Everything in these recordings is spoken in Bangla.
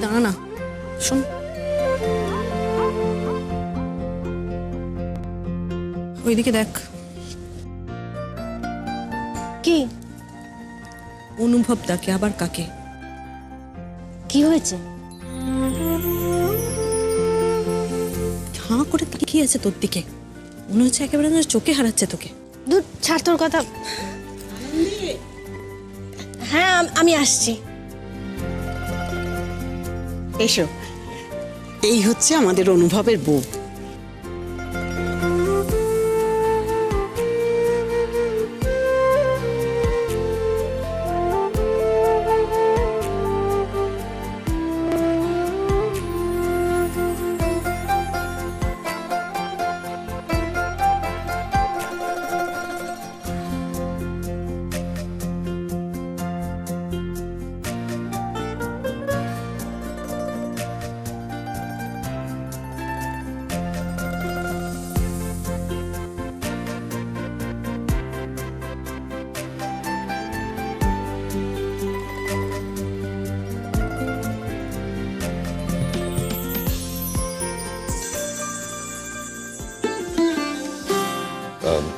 দাঁড়া না, শোন। ওইদিকে দেখ। কি অনুভব ডাকে, আবার কাকে? কি হয়েছে? হাঁ করে তাকিয়ে আছে তোর দিকে, মনে হচ্ছে একেবারে যেন চোখে হারাচ্ছে তোকে। দূর ছাড় তোর কথা। হ্যাঁ আমি আসছি। এসো, এই হচ্ছে আমাদের অনুভবের বউ।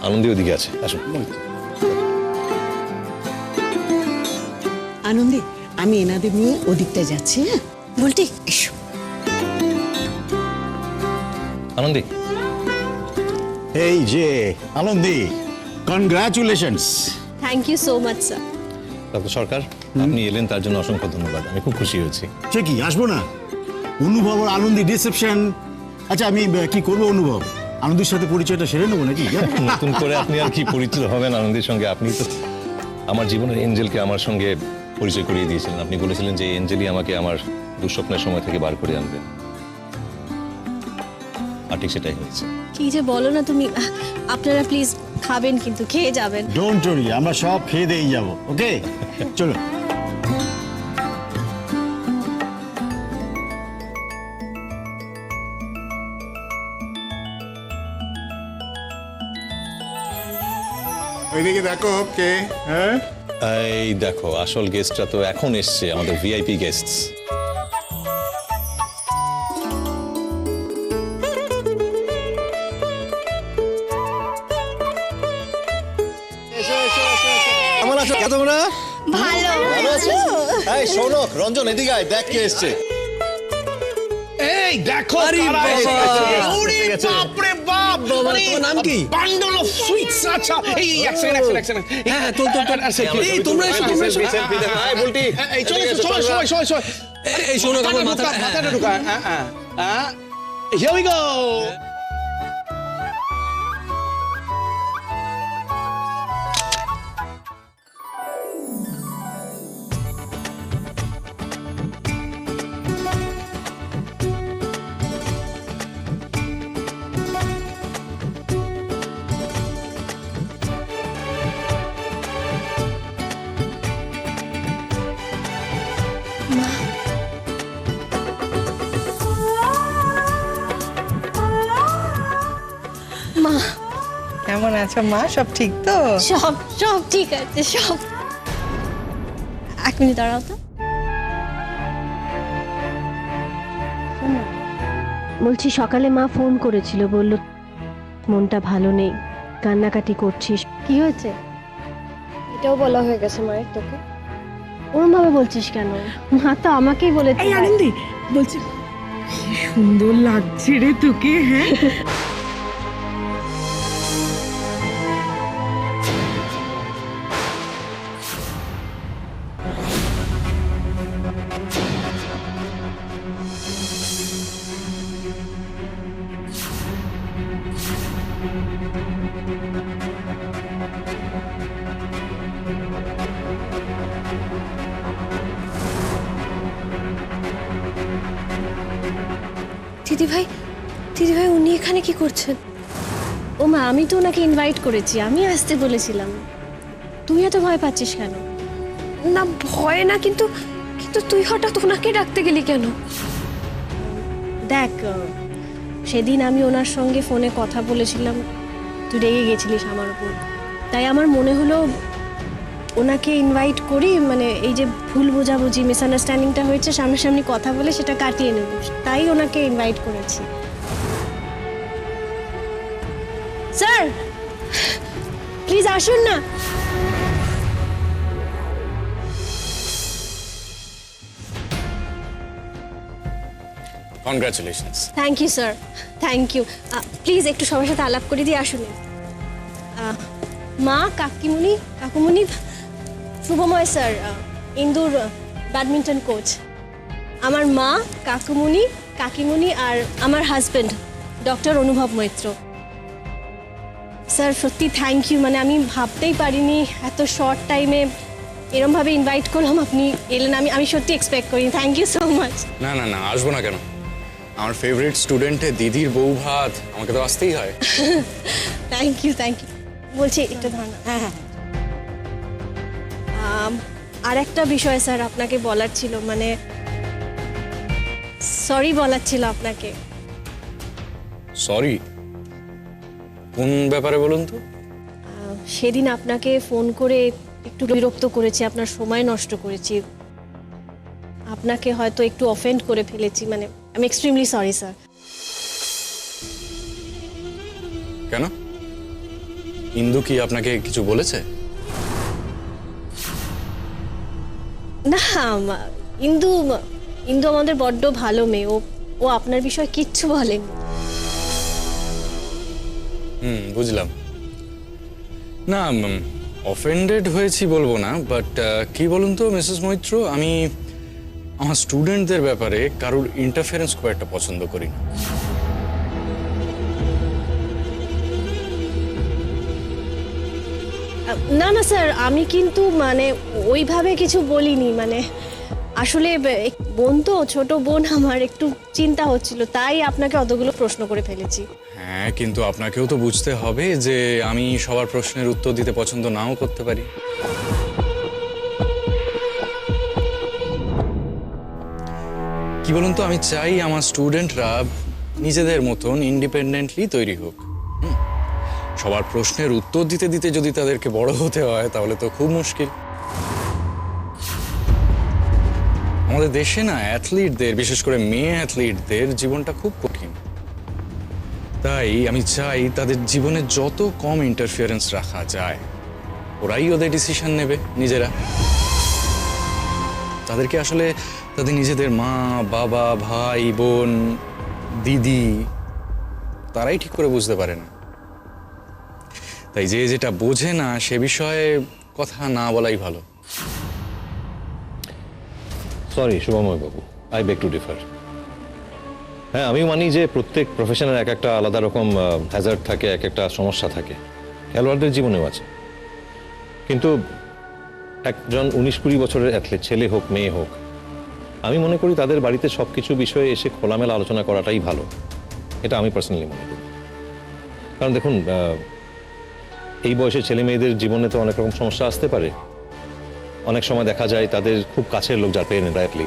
আনন্দী ওদিকে আছে, আসুন। আনন্দী, আমি এনাদের নিয়ে ওদিকটা যাচ্ছি। হ্যাঁ বলটি এসো। আনন্দী, এই যে Anandi, congratulations. Thank you so much sir. Doctor Sarkar, আপনি এলেন তার জন্য অসংখ্য ধন্যবাদ, আমি খুব খুশি হয়েছি। সে কি, আসবো না? অনুভব আর আনন্দী রিসেপশন। আচ্ছা, আমি কি করবো অনুভব? আনন্দীর সাথে পরিচয়টা সেরে নেবো নাকি? নতুন করে আপনি আর কি পরিচিত হবেন আনন্দীর সঙ্গে? আপনি তো আমার জীবনের এঞ্জেলকে আমার সঙ্গে পরিচয় করিয়ে দিয়েছিলেন। আপনি বলেছিলেন যে এঞ্জেলই আমাকে আমার দুঃস্বপ্নের সময় থেকে বার করে আনবে, আর ঠিক সেটাই হয়েছে। কি যে বলো না তুমি। আপনারা প্লিজ খাবেন, কিন্তু খেয়ে যাবেন। ডোন্ট ওয়ারি, আমরা সব খেয়ে দিয়েই যাবো। ওকে, চলো। ওইদিকে দেখো কে। হ্যাঁ, এই দেখো, আসল গেস্টটা তো এখন এসছে, আমাদের ভিআইপি গেস্টস। কেমন আছো তোমরা? ভালো। ভালো আছো? এই সৌনক, রঞ্জন, এদিকে আয়, দেখ কে এসছে। এই দেখো আরে কারা বাবা! এসে গেছে। ওরে এসে গেছে। বাপ রে বাপ! বাবা, আরে, তোমার নাম কি? Bundle of sweets. আচ্ছা, এই এক সেকেন্ড। হ্যাঁ, তোল। এই, তোমরা এসো, তোমরা এসো। আয় বলটি, এই চলো সবাই। এই শোনো, আমার মাথা। মাথাটা ঢুকা। Here we go. মা, কেমন আছো মা? সব ঠিক তো? সব সব ঠিক আছে সব। এক মিনিট দাঁড়াও তো। বলছি, সকালে মা ফোন করেছিল, বলল মনটা ভালো নেই, কান্নাকাটি করছিস। কি হয়েছে? এটাও বলা হয়ে গেছে মায়ের তোকে? ওরম ভাবে বলছিস কেন? মা তো আমাকেই বলেছে। এই আনন্দি, বলছি কি সুন্দর লাগছে রে তোকে। হ্যাঁ, দিদিভাই উনি এখানে কি করছেন? ও মা, আমি তো ওনাকে ইনভাইট করেছি, আমি আসতে বলেছিলাম। তুই এত ভয় পাচ্ছিস কেন? না ভয় না, কিন্তু তুই হঠাৎ ওনাকে ডাকতে গেলি কেন? দেখ, সেদিন আমি ওনার সঙ্গে ফোনে কথা বলেছিলাম, তুই রেগে গেছিলিস আমার উপর, তাই আমার মনে হলো ওনাকে ইনভাইট করি, মানে এই যে ভুল বোঝাবুঝি মিসআন্ডারস্ট্যান্ডিংটা হয়েছে সামনাসামনি কথা বলে সেটা কাটিয়ে নেব, তাই ওনাকে ইনভাইট করেছি। স্যার প্লিজ আসুন না। Congratulations. Thank you sir, thank you. Please একটু সবার সাথে আলাপ করে দিয়ে আসুন। মা, কাকিমুনি, কাকুমুনি, শুভময় স্যার ইন্দুর ব্যাডমিন্টন কোচ। আমার মা, কাকুমুনি, কাকিমুনি আর আমার husband doctor Anubhav Maitra. Sir সত্যি থ্যাংক ইউ, মানে আমি ভাবতেই পারিনি এত শর্ট টাইমে এরমভাবে ইনভাইট করলাম, আপনি এলেন, আমি সত্যি এক্সপেক্ট করিনি। Thank you so much. না না না, আসবো না কেন? আমার ফেভারিট স্টুডেন্টে দিদির বউ ভাত, আমাকে তো আসতেই হয়। Thank you, thank you. বলছি একটু ধরুন। হ্যাঁ হ্যাঁ আর একটা বিষয় স্যার আপনাকে বলার ছিল, মানে সরি বলার ছিল আপনাকে। সরি? কোন ব্যাপারে বলুন তো? সেদিন আপনাকে ফোন করে একটু বিরক্ত করেছি, আপনার সময় নষ্ট করেছি, আপনাকে হয়তো একটু অফেন্ড করে ফেলেছি, মানে আমি এক্সট্রিমলি সরি স্যার। কেন? ইন্দু কি আপনাকে কিছু বলেছে? না, ইন্দু ইন্দু আমাদের বড্ড ভালো মেয়ে, ও আপনার বিষয়ে কিচ্ছু বলেনি। বুঝলাম। না, অফেন্ডেড হয়েছি বলবো না, বাট কি বলুন তো মিসেস মৈত্র, আমি আমার স্টুডেন্টদের ব্যাপারে কারোর ইন্টারফারেন্স খুব একটা পছন্দ করি না। না না স্যার, আমি কিন্তু মানে ওইভাবে কিছু বলিনি, মানে আসলে বোন তো, ছোট বোন আমার, একটু চিন্তা হচ্ছিল, তাই আপনাকে অতগুলো প্রশ্ন করে ফেলেছি। হ্যাঁ, কিন্তু আপনাকেও তো বুঝতে হবে যে আমি সবার প্রশ্নের উত্তর দিতে পছন্দ নাও করতে পারি। কি বলুন তো, আমি চাই আমার স্টুডেন্টরা নিজেদের মতন ইন্ডিপেন্ডেন্টলি তৈরি হোক। সবার প্রশ্নের উত্তর দিতে দিতে যদি তাদেরকে বড় হতে হয় তাহলে তো খুব মুশকিল। আমাদের দেশে না অ্যাথলিটদের, বিশেষ করে মেয়ে অ্যাথলিটদের জীবনটা খুব কঠিন। তাই আমি চাই তাদের জীবনে যত কম ইন্টারফিয়ারেন্স রাখা যায়, ওরাই ওদের ডিসিশন নেবে নিজেরা। তাদেরকে আসলে তাদের নিজেদের মা, বাবা, ভাই, বোন, দিদি তারাই ঠিক করে বুঝতে পারে না। তাই যে যেটা বোঝে না সে বিষয়ে কথা না বলাই ভালো। Sorry Shubhamoy Babu, I beg two differ. হ্যাঁ, আমি মানি যে প্রত্যেক প্রফেশনের এক একটা আলাদা রকম হ্যাজার্ড থাকে, এক একটা সমস্যা থাকে, খেলোয়াড়দের জীবনেও আছে। কিন্তু একজন 19-20 বছরের অ্যাথলেট, ছেলে হোক মেয়ে হোক, আমি মনে করি তাদের বাড়িতে সব কিছু বিষয়ে এসে খোলামেলা আলোচনা করাটাই ভালো। এটা আমি পার্সোনালি মনে করি। কারণ দেখুন, এই বয়সে ছেলে মেয়েদের জীবনে তো অনেক রকম সমস্যা আসতে পারে। অনেক সময় দেখা যায় তাদের খুব কাছের লোক, যার পেরেন্ট ডাইরেক্টলি,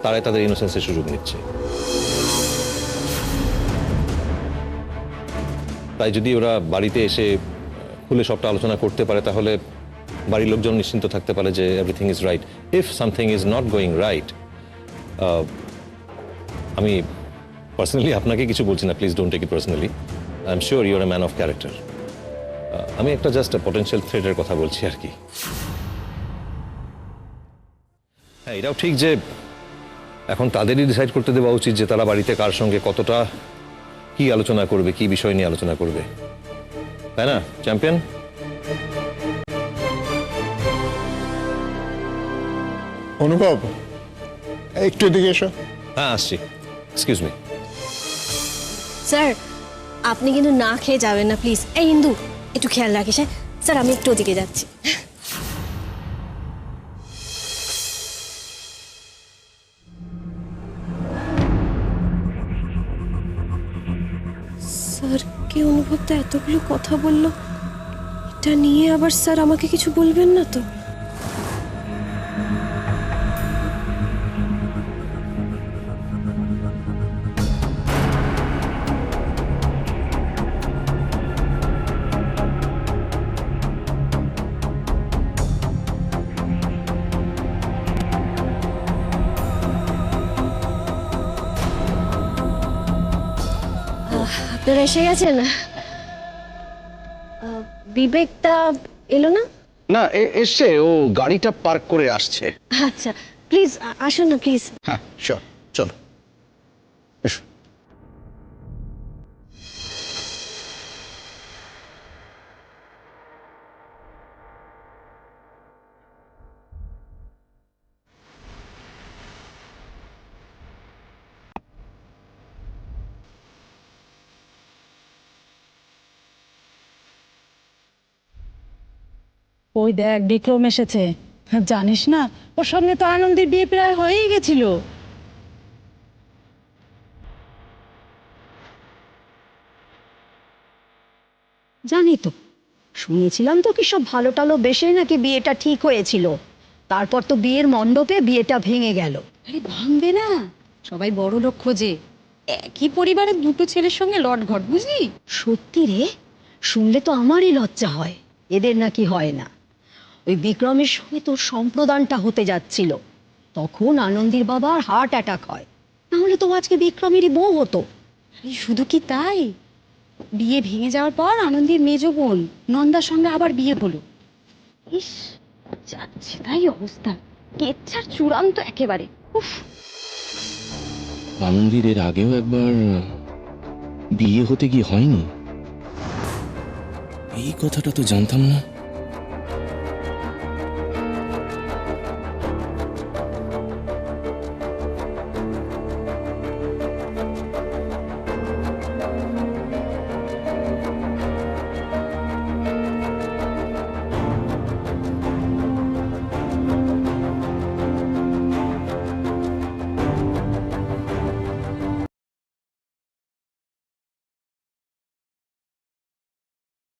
তারাই তাদের ইনোসেন্সের সুযোগ নিচ্ছে। তাই যদি ওরা বাড়িতে এসে খুলে সবটা আলোচনা করতে পারে, তাহলে বাড়ির লোকজন নিশ্চিন্ত থাকতে পারে যে everything is right. If something is not going right, আমি পার্সোনালি আপনাকে কিছু বলছি না, please don't take it personally. I am sure you are a man of character. আমি একটা জাস্ট পটেনশিয়াল থ্রেটের কথা বলছি আর কি। হ্যাঁ, এটাও ঠিক যে এখন তাদেরই ডিসাইড করতে দেওয়া উচিত যে তারা বাড়িতে কার সঙ্গে কতটা কি আলোচনা করবে, কি বিষয় নিয়ে আলোচনা করবে, তাই না চ্যাম্পিয়ন? অনুভব, একটু এদিকে এসো। হ্যাঁ, আসছি। Excuse me. স্যার আপনি কিন্তু না খেয়ে যাবেন না প্লিজ। এই ইন্দু একটু খেয়াল রাখিস। হ্যাঁ স্যার, আমি একটু ওদিকে যাচ্ছি। স্যার, কি অনুভবটা এতগুলো কথা বললো, এটা নিয়ে আবার স্যার আমাকে কিছু বলবেন না তো? আপনারা এসে গেছেন? বিবেকটা এলো না? না এসছে, ও গাড়িটা পার্ক করে আসছে। আচ্ছা প্লিজ আসুন না প্লিজ। হ্যাঁ শিওর, চলো এসো। ওই দেখ বিক্রম এসেছে। জানিস না ওর সঙ্গে তো আনন্দের বিয়ে প্রায় হয়েই গেছিল। জানি তো, শুনেছিলাম তো কি সব ভালো টালো বেশে নাকি বিয়েটা ঠিক হয়েছিল। তারপর তো বিয়ের মণ্ডপে বিয়েটা ভেঙে গেল। আরে ভাঙবে না, সবাই বড় লোক খোঁজে, একই পরিবারের দুটো ছেলের সঙ্গে লটঘট, বুঝলি? সত্যি রে, শুনলে তো আমারই লজ্জা হয়। এদের নাকি হয় না। ওই বিক্রমের সঙ্গে তোর সম্প্রদানটা হতে যাচ্ছিল, তখন আনন্দের বাবার হার্ট অ্যাটাক হয়। নাহলে তো আজকে বিক্রমেরই বউ হতো। আরে শুধু কি তাই, বিয়ে ভেঙে যাওয়ার পর আনন্দের মেজো বোন নন্দার সঙ্গে আবার বিয়ে হলো। ইস, যাচ্ছে তাই অবস্থা, কেচ্ছার চূড়ান্ত একেবারে। উফ, আনন্দির এর আগেও একবার বিয়ে হতে গিয়ে হয়নি, এই কথাটা তো জানতাম না।